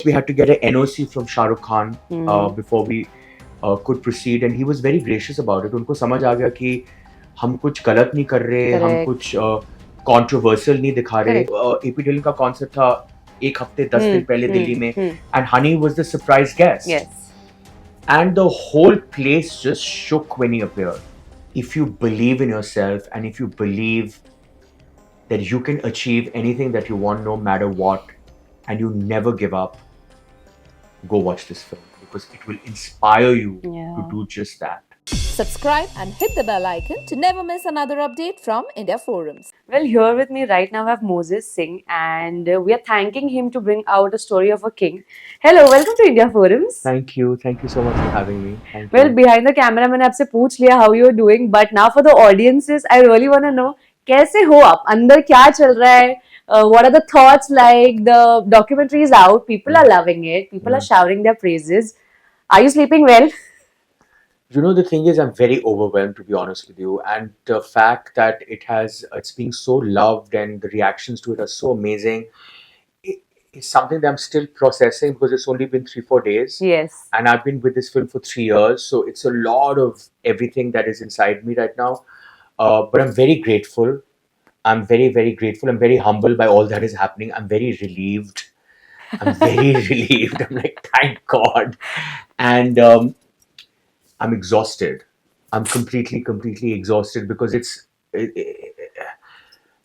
We had to get an NOC from Shah Rukh Khan Hmm. before we could proceed, and he was very gracious about it. उनको समझ आ गया कि हम कुछ गलत नहीं कर रहे, हम Correct. कुछ controversial नहीं दिखा रहे. Correct. AP Dhillon का concept था एक हफ्ते 10 दिन पहले दिल्ली में, Hmm. and Honey was the surprise guest, Yes. and the whole place just shook when he appeared. If you believe in yourself and if you believe that you can achieve anything that you want no matter what, and you never give up, go watch this film because it will inspire you Yeah. to do just that. Subscribe and hit the bell icon to never miss another update from India Forums. Well, here with me right now I have Moses Singh, and we are thanking him to bring out a story of a king. Hello, welcome to India Forums. Thank you so much for having me. Thank Well, you. behind the camera मैंने आपसे पूछ लिया how you're doing, but now for the audiences, I really want to know कैसे हो आप? अंदर क्या चल रहा है? What are the thoughts like? The documentary is out. People are loving it. People are shouting their praises. Are you sleeping well? You know, the thing is, I'm very overwhelmed, to be honest with you, and the fact that it's being so loved and the reactions to it are so amazing. It's something that I'm still processing because it's only been 3-4 days. Yes. And I've been with this film for 3 years, so it's a lot of everything that is inside me right now. But I'm very grateful. I'm very, very grateful. I'm very humbled by all that is happening. I'm very relieved. I'm very relieved. I'm like, thank God. And I'm exhausted. I'm completely exhausted because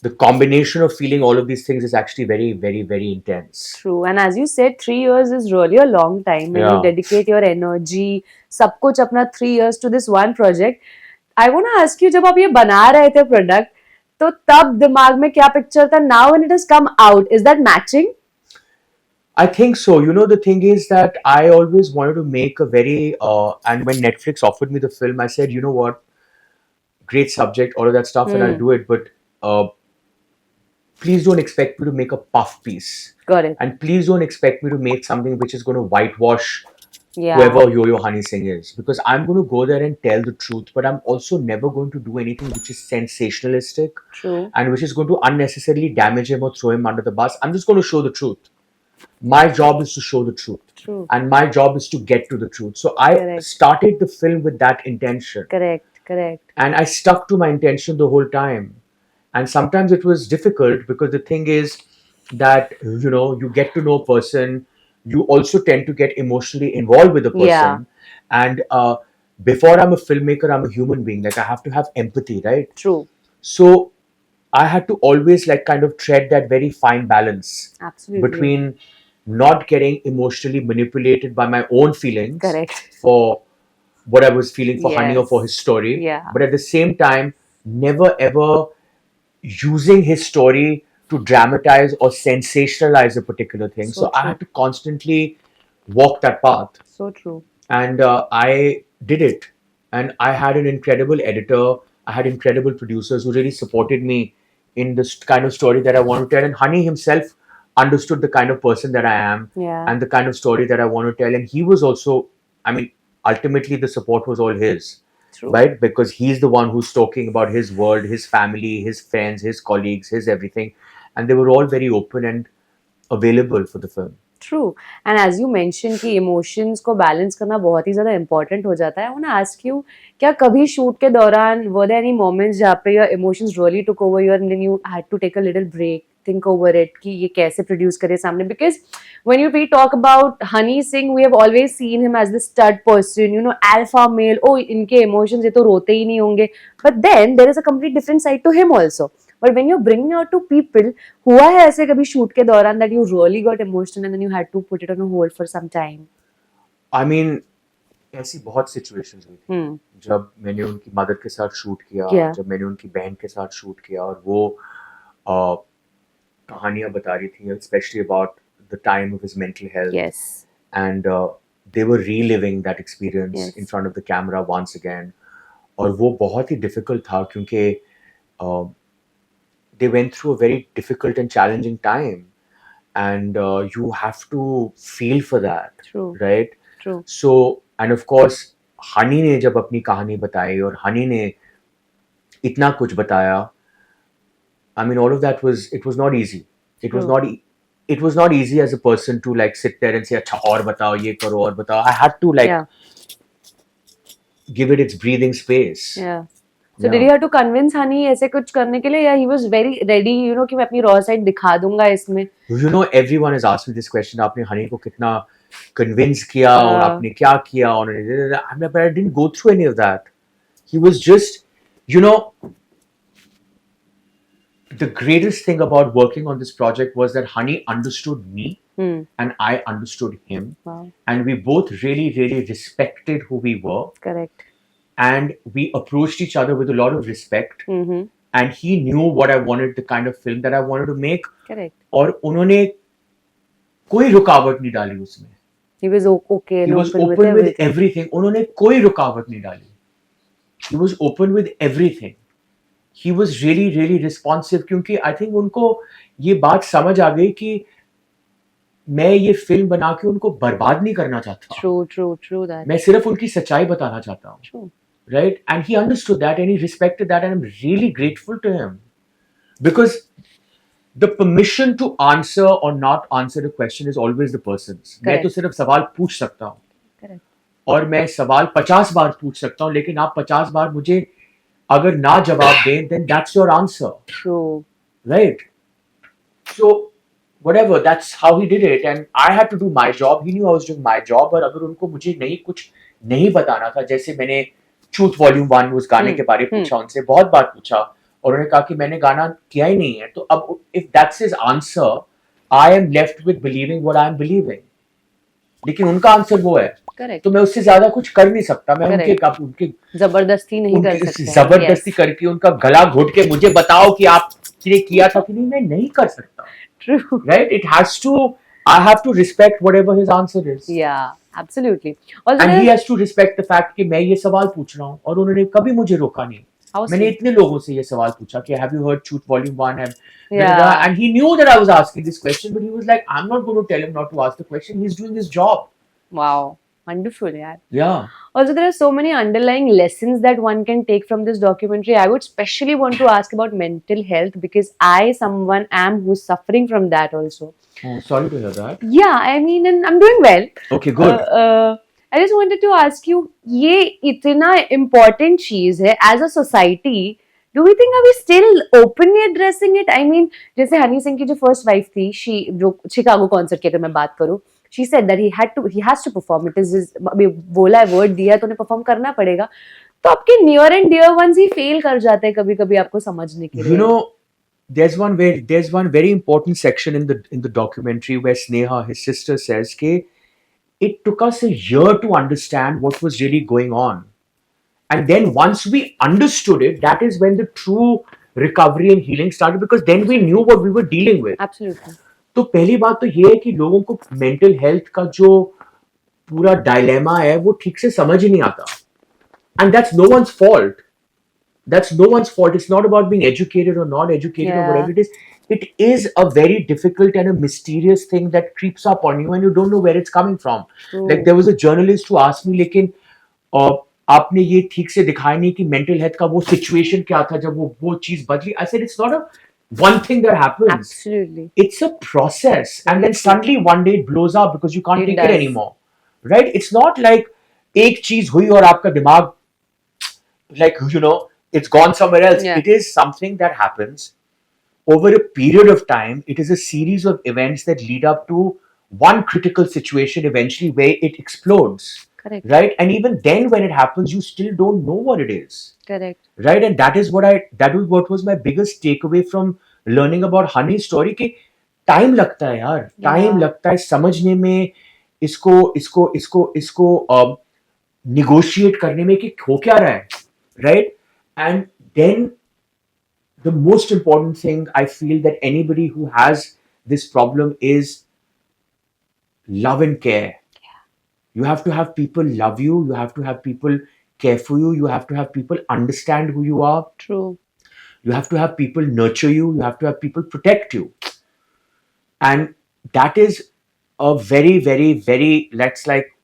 the combination of feeling all of these things is actually very, very, very intense. True. And as you said, 3 years is really a long time when you Yeah. dedicate your energy, सब कुछ अपना 3 years to this one project. I want to ask you, जब आप ये बना रहे थे product, तो तब दिमाग में क्या picture था? Now when it has come out, is that matching? I think so. You know, the thing is that I always wanted to make a very, and when Netflix offered me the film, I said, you know what, great subject, all of that stuff, and I'll do it, but please don't expect me to make a puff piece. Got it. And please don't expect me to make something which is going to whitewash Yeah. whoever Yo-Yo Honey Singh is. Because I'm going to go there and tell the truth, but I'm also never going to do anything which is sensationalistic True. and which is going to unnecessarily damage him or throw him under the bus. I'm just going to show the truth. My job is to show the truth. True. And my job is to get to the truth. So I Correct. started the film with that intention. Correct. And I stuck to my intention the whole time. And sometimes it was difficult because the thing is that, you know, you get to know a person, you also tend to get emotionally involved with the person. Yeah. And before I'm a filmmaker, I'm a human being. Like, I have to have empathy, right? True. So I had to always like kind of tread that very fine balance Absolutely. between not getting emotionally manipulated by my own feelings Correct. for what I was feeling for Honey or Yes. for his story, Yeah. but at the same time, never ever using his story to dramatize or sensationalize a particular thing. So So I true. had to constantly walk that path, So true. and I did it. And I had an incredible editor. I had incredible producers who really supported me in this kind of story that I want to tell. And Honey himself understood the kind of person that I am Yeah. and the kind of story that I want to tell. And he was also, I mean, ultimately the support was all his, True. right? Because he's the one who's talking about his world, his family, his friends, his colleagues, his everything. And they were all very open and available for the film. True. And as you mentioned कि emotions को balance करना बहुत ही ज़्यादा important हो जाता है. I want to ask you, क्या कभी shoot के दौरान were there any moments जहाँ पे your emotions really took over you and then you had to take a little break, think over it कि ये कैसे produce करे सामने? Because when we talk about Honey Singh, we have always seen him as the stud person, you know, alpha male. Oh, इनके emotions ये तो रोते ही नहीं होंगे. But then there is a complete different side to him also. But when you're bringing out to people, हुआ है ऐसे कभी shoot के दौरान that you really got emotional and then you had to put it on a hold for some time? I mean, ऐसी बहुत situations हुई थी Hmm. जब मैंने उनकी मदर के साथ शूट किया, Yeah. जब मैंने उनकी बहन के साथ शूट किया, और वो कहानियां बता रही थी, especially about the time of his mental health. Yes. And they were reliving that experience Yes. in front of the camera once again. और वो बहुत ही difficult था क्योंकि they went through a very difficult and challenging time, and you have to feel for that. True. Right? True. So, and of course, Honey ने जब अपनी कहानी बताई और हनी ने इतना कुछ बताया, I mean, all of that was, it was not easy. It was True. not it was not easy as a person to like sit there and say, "Acha, aur batao, ye karo, aur batao." I had to like Yeah. give it its breathing space. Yeah. So Yeah. did you have to convince Honey ऐसे कुछ करने के लिए, या he was very ready, you know, कि मैं अपनी raw side दिखा दूंगा इसमें? You know, everyone has asked me this question. आपने हनी को कितना convince किया और आपने क्या किया और but I didn't go through any of that. He was just, you know, the greatest thing about working on this project was that Honey understood me and I understood him, Wow. and we both really, really respected who we were, Correct. and we approached each other with a lot of respect. Mm-hmm. And he knew what I wanted, the kind of film that I wanted to make. Correct. और उन्होंने कोई रुकावट नहीं डाली उसमें. He was okay He and was open open with with everything. उन्होंने कोई रुकावट नहीं डाली. He was open with everything. He was really, really responsive, क्योंकि I think उनको ये बात समझ आ गई कि मैं ये फिल्म बना के उनको बर्बाद नहीं करना चाहता. True that. मैं सिर्फ उनकी सच्चाई बताना चाहता हूँ. True. Right? And he understood that and he respected that, and I'm really grateful to him. Because the permission to answer or not answer the question is always the person's. मैं तो सिर्फ सवाल पूछ सकता हूँ. Correct. और मैं सवाल 50 बार पूछ सकता हूँ, लेकिन आप 50 बार मुझे अगर ना जवाब दें, then that's your answer. True. Right? So, whatever, that's how he did it, and I had to do my job. He knew I was doing my job. और अगर उनको मुझे कुछ नहीं बताना था, जैसे मैंने Truth Volume 1 उस गाने के बारे में पूछा उनसे, बहुत बार पूछा, और उन्होंने कहा कि मैंने गाना किया ही नहीं है. तो अब if that's his answer, I am left with believing what I am believing. लेकिन उनका आंसर वो है. Correct. तो मैं उससे ज्यादा कुछ कर नहीं सकता. मैं उनके जबरदस्ती नहीं कर सकते. जबरदस्ती करके उनका गला घोट के मुझे बताओ कि आपने किया था कि नहीं, मैं नहीं कर सकता. True. Right? It has to. I have to respect whatever his answer is. Yeah, absolutely. Also, And he has to respect the fact कि मैं ये सवाल पूछ रहा हूँ और उन्होंने कभी मुझे रोका नहीं. मैंने इतने लोगों से ये सवाल पूछा कि have you heard Truth Volume 1? And he knew that I was asking this question, but he was like, I'm not going to tell him not to ask the question. He's doing his job. Wow. Wonderful, yeah. Yeah. Also, there are so many underlying lessons that one can take from this documentary. I would especially want to ask about mental health, because someone am who's suffering from that also. Oh, sorry to hear that. Yeah, I mean, and I'm doing well. Okay, good. I just wanted to ask you, ये इतना important चीज है as a society. Do we think, are we still openly addressing it? I mean, जैसे हनी सिंह की जो first wife थी, जो Chicago concert की अगर मैं बात करूँ, she said that he has to perform. It is his, अभी बोला है, word दिया तो उन्हें perform करना पड़ेगा. तो आपके near and dear ones he fail कर जाते हैं कभी-कभी आपको समझने के लिए. You know, there's one very important section in the documentary where Sneha, his sister, says कि it took us a year to understand what was really going on. And then once we understood it, that is when the true recovery and healing started, because then we knew what we were dealing with. Absolutely. तो पहली बात तो ये है कि लोगों को mental health का जो पूरा डायलेमा है वो ठीक से समझ ही नहीं आता. And that's no one's fault. That's no one's fault. It's not about being educated or not educated or whatever it is. It is a very difficult and a mysterious thing that creeps up on you and you don't know where it's coming from. True. Like there was a journalist who asked me, लेकिन आपने ये ठीक से दिखाया नहीं कि mental health का वो situation क्या था जब वो चीज बदली. I said it's not a one thing that happens. Absolutely. It's a process, and then suddenly one day it blows up because you can't take it anymore. Right? It's not like एक चीज हुई और आपका दिमाग, like, you know, it's gone somewhere else. Yeah. It is something that happens over a period of time. It is a series of events that lead up to one critical situation eventually where it explodes. Correct. Right? And even then when it happens, you still don't know what it is. Correct. Right? And that was what was my biggest takeaway from learning about Honey's story, कि time लगता है यार. Time लगता है समझने में, इसको negotiate करने में कि हो क्या रहा है. Right? And then the most important thing I feel that anybody who has this problem is love and care. You have to have people love you. You have to have people care for you. You have to have people understand who you are. True. You have to have people nurture you. You have to have people protect you. And that is a very, very, very, that's like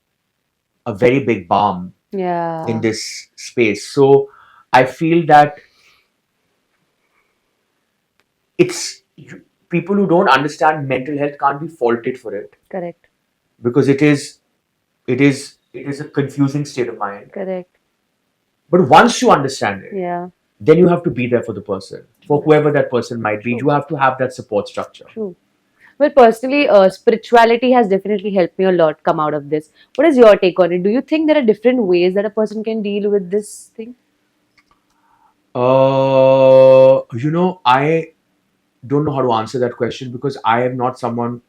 a very big balm in this space. So I feel that people who don't understand mental health can't be faulted for it, Correct. because it is a confusing state of mind. Correct. But once you understand it, Yeah. then you have to be there for the person, for whoever that person might be. True. You have to have that support structure. True. Well, personally, spirituality has definitely helped me a lot come out of this. What is your take on it? Do you think there are different ways that a person can deal with this thing? I don't know how to answer that question, because I am not someone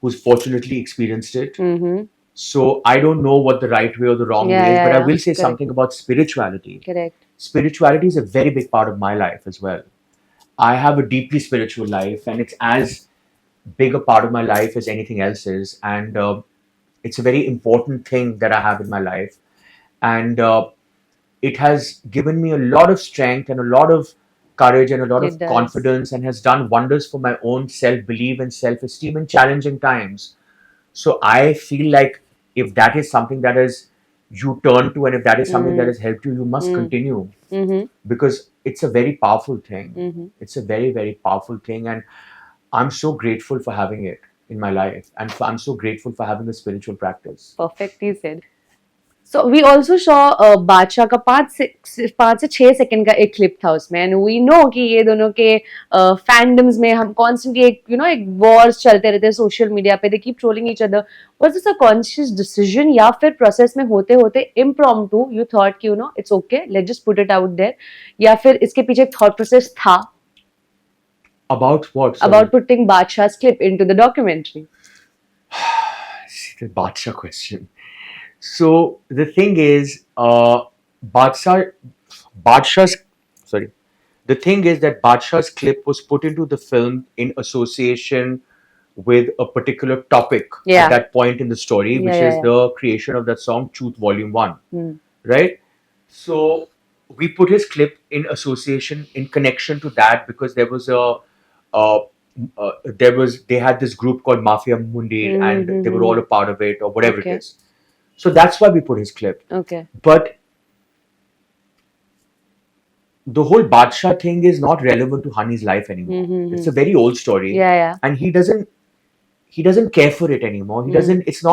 who's fortunately experienced it. Mm-hmm. So I don't know what the right way or the wrong Yeah, way is, yeah, but I yeah. will say Correct. something about spirituality. Correct. Spirituality is a very big part of my life as well. I have a deeply spiritual life, and it's as big a part of my life as anything else is. And it's a very important thing that I have in my life. And it has given me a lot of strength and a lot of courage and a lot It of does. confidence, and has done wonders for my own self belief and self esteem in challenging times. So I feel like if that is something that is you turn to, and if that is something that Mm. has helped you, you must Mm. continue, Mm-hmm. because it's a very powerful thing. Mm-hmm. It's a very, very powerful thing. And I'm so grateful for having it in my life. And I'm so grateful for having a spiritual practice. Perfectly said. So we also saw बादशाह का 5 से 6 second का एक clip था उसमें, and we know कि ये दोनों के फैंडम्स में हम कॉन्स्टेंटली एक वॉर्स चलते रहते हैं सोशल मीडिया पे, they keep trolling each other. Was this a conscious decision, या फिर प्रोसेस में होते होते इम्प्रॉम्प्टू यू थॉट कि it's okay, let's just put it out there, या फिर इसके पीछे एक थॉट प्रोसेस था About what? Sorry. about putting Badshah's clip into the documentary? The Badshah question. So the thing is, Badshah's sorry. The thing is that Badshah's clip was put into the film in association with a particular topic Yeah. at that point in the story, Yeah, which yeah, is yeah. the creation of that song "Truth Volume 1." Hmm. Right? So we put his clip in association, in connection to that, because there was uh, they had this group called Mafia Mundi, and they were all a part of it, or whatever Okay. it is. So that's why we put his clip. Okay. But the whole Badshah thing is not relevant to Honey's life anymore. Mhm. It's a very old story, Yeah, yeah. and he doesn't care for it anymore. He doesn't. It's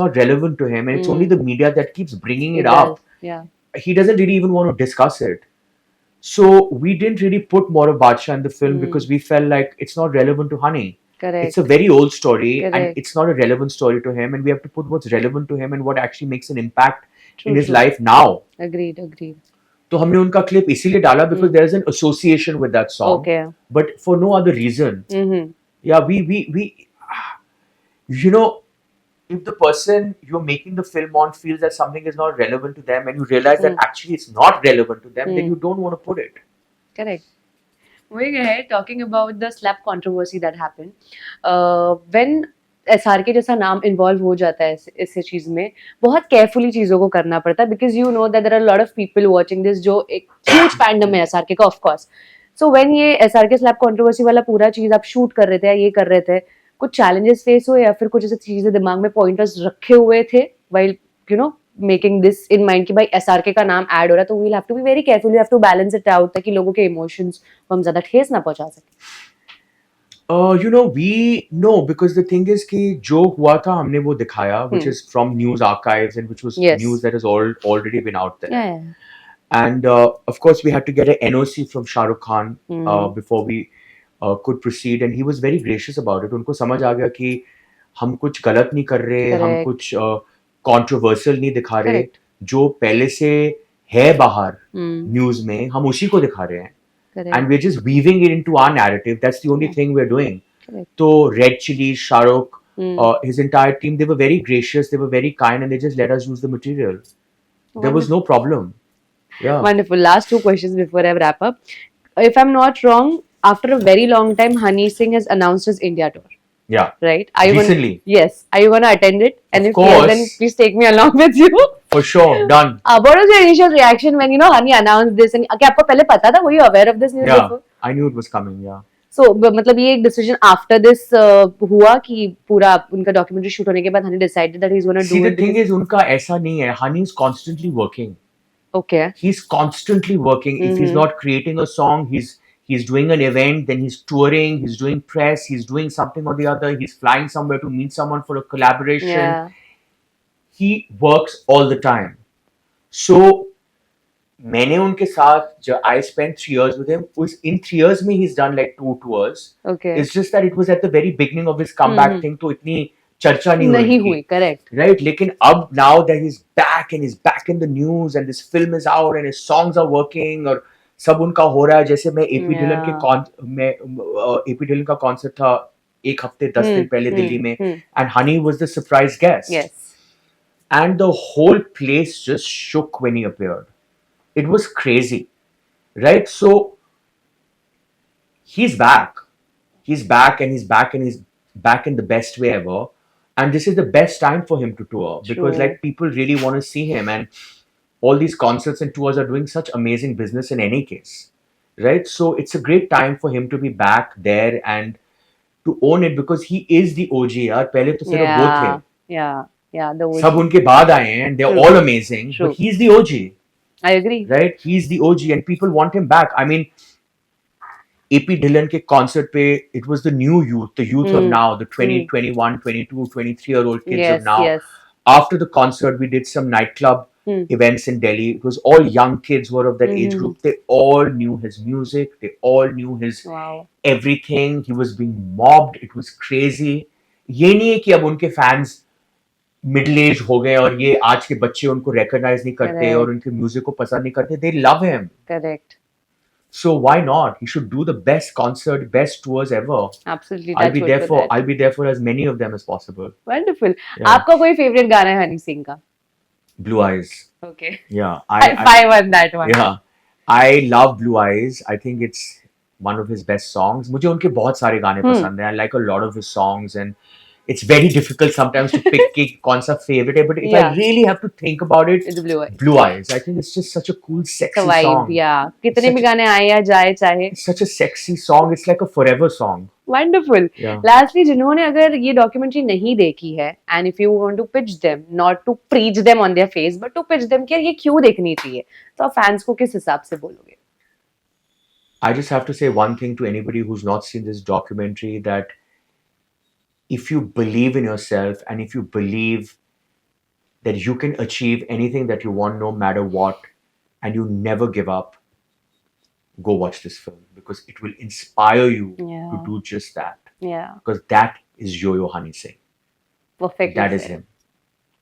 not relevant to him, and it's only the media that keeps bringing it up. does. Yeah. He doesn't really even want to discuss it. So we didn't really put more of Badshah in the film, because we felt like it's not relevant to Honey. Correct. It's a very old story, Correct. and it's not a relevant story to him, and we have to put what's relevant to him and what actually makes an impact True, in his true. life now. Agreed. Agreed. तो हमने उनका clip इसीलिए डाला because there is an association with that song, Okay. but for no other reason. Mm-hmm. Yeah, we if the person you're making the film on feels that something is not relevant to them, and you realize that actually it's not relevant to them, then you don't want to put it. Correct. Moving ahead, talking about the slap controversy that happened, when SRK जैसा नाम involve हो जाता है इस चीज में, बहुत carefully चीजों को करना पड़ता है, because you know that there are lot of people watching this जो एक ह्यूज फैंडम है SRK का, ऑफ कोर्स. सो व्हेन ये SRK स्लैप कंट्रोवर्सी वाला पूरा चीज आप शूट कर रहे थे या ये कर रहे थे, कुछ चैलेंजेस फेस हुए या फिर कुछ ऐसी चीजें दिमाग में पॉइंटर्स रखे हुए थे while making this in mind कि भाई SRK का नाम ऐड हो रहा है, तो we will have to be very careful, we have to balance it out ताकि लोगों के इमोशंस को हम ज्यादा ठेस ना पहुंचा सके? We know, because the thing is कि जो हुआ था हमने वो दिखाया, which is from news archives, and which was Yes. news that has already been out there. Yeah. And of course, we had to get an NOC from Shah Rukh Khan before we could proceed, and he was very gracious about it. उनको समझ आ गया कि हम कुछ गलत नहीं कर रहे, हम Correct. कुछ controversial नहीं दिखा रहे, Correct. जो पहले से है बाहर Hmm. न्यूज में, हम उसी को दिखा रहे हैं. Correct. And we're just weaving it into our narrative. That's the only thing we're doing. Correct. So Red Chili, Shah Rukh, Hmm. his entire team, they were very gracious, they were very kind, and they just let us use the material. There was no problem. Yeah. Wonderful. Last 2 questions before I wrap up. If I'm not wrong, after a very long time, Honey Singh has announced his India tour, Yeah. right? Are you Recently. Yes. Are you gonna attend it? And Of if yes, then course. please take me along with you. For sure. Done. What was your initial reaction when Honey announced this? And क्या आपको पहले पता था? Were you aware of this news Yeah. before? I knew it was coming. Yeah. So मतलब ये एक decision after this हुआ कि पूरा उनका documentary shoot होने के बाद Honey decided that he's gonna See, do the it. thing is, उनका ऐसा नहीं है. Honey is constantly working. Okay. He's constantly working. If he's not creating a song, he's He's doing an event, then he's touring, he's doing press, he's doing something or the other, he's flying somewhere to meet someone for a collaboration. Yeah. He works all the time. So मैंने उनके साथ जो I spent 3 years with him, in 3 years में he's done like 2 tours. Okay. It's just that it was at the very beginning of his comeback thing, तो इतनी चर्चा नहीं नहीं हुई हुई, correct. right? लेकिन अब now that he's back and he's back in the news and this film is out and his songs are working और सब उनका हो रहा है, जैसे मैं एपी डिलन के एपी डिलन का कॉन्सर्ट था एक हफ्ते 10 दिन पहले दिल्ली में, and Honey was the surprise guest. Yes. And the whole place just shook when he appeared. It was crazy, right? So he's back. He's back and he's back and he's back in the best way ever. And this is the best time for him to tour because True. like people really want to see him, and all these concerts and tours are doing such amazing business in any case, right? So it's a great time for him to be back there and to own it because he is the OG. यार पहले तो सिर्फ वो थे, Yeah, the सब उनके बाद आए हैं and they're True. all amazing, True. but he's the OG. I agree. Right? He's the OG and people want him back. I mean, AP Dhillon ke concert pe, it was the new youth, the youth of now, the 20, 21, 22, 23-year-old kids Yes, of now. yes. After the concert, we did some nightclub events in Delhi. It was all young kids who were of that age group. They all knew his music. They all knew his Wow. everything. He was being mobbed. It was crazy. ये नहीं है कि अब उनके fans middle age हो गए और ये आज के बच्चे उनको रिकॉग्नाइज नहीं करते Correct. और उनके म्यूजिक को पसंद नहीं करते. They love him. Correct. So why not? He should do the best concert, best tours ever. Absolutely. I'll touch be wood there for for that. I'll be there for as many of them as possible. Wonderful. Yeah. आपका कोई favourite गाना है हनी सिंह का? Blue Eyes. Okay. Yeah. High five on that one. Yeah. I love Blue Eyes. I think it's one of his best songs. मुझे उनके बहुत सारे गाने पसंद हैं. I like a lot of his songs and it's very difficult sometimes to pick कि कौन सा favorite है. But if I Yeah. really have to think about it, It's Blue Eyes. Blue Eyes. I think it's just such a cool, It's sexy a vibe. song. Yeah. कितने भी Such- गाने आए या जाए चाहे. It's such a sexy song. It's like a forever song. Wonderful. Yeah. Lastly, जिन्होंने अगर ये डॉक्यूमेंट्री नहीं देखी है, and if you want to pitch them, not to preach them on their face, but to pitch them कि यार ये क्यों देखनी चाहिए, तो आप फैंस को किस हिसाब से बोलोगे? I just have to say one thing to anybody who's not seen this documentary, that if you believe in yourself and if you believe that you can achieve anything that you want no matter what and you never give up, go watch this film because it will inspire you Yeah. to do just that, Yeah. because that is Yo-Yo Honey Singh. Perfect. That is him.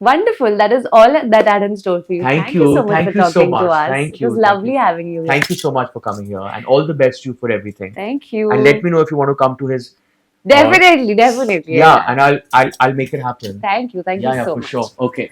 Wonderful. That is all that I had in store for you. Thank you. so much Thank for you so talking to much. us. Thank It you. was Thank lovely you. having you here. Thank you so much for coming here and all the best to you for everything. Thank you. And let me know if you want to come to his Definitely, definitely. yeah, and I'll make it happen. Thank you. Thank you Yeah, so for much. sure. Okay.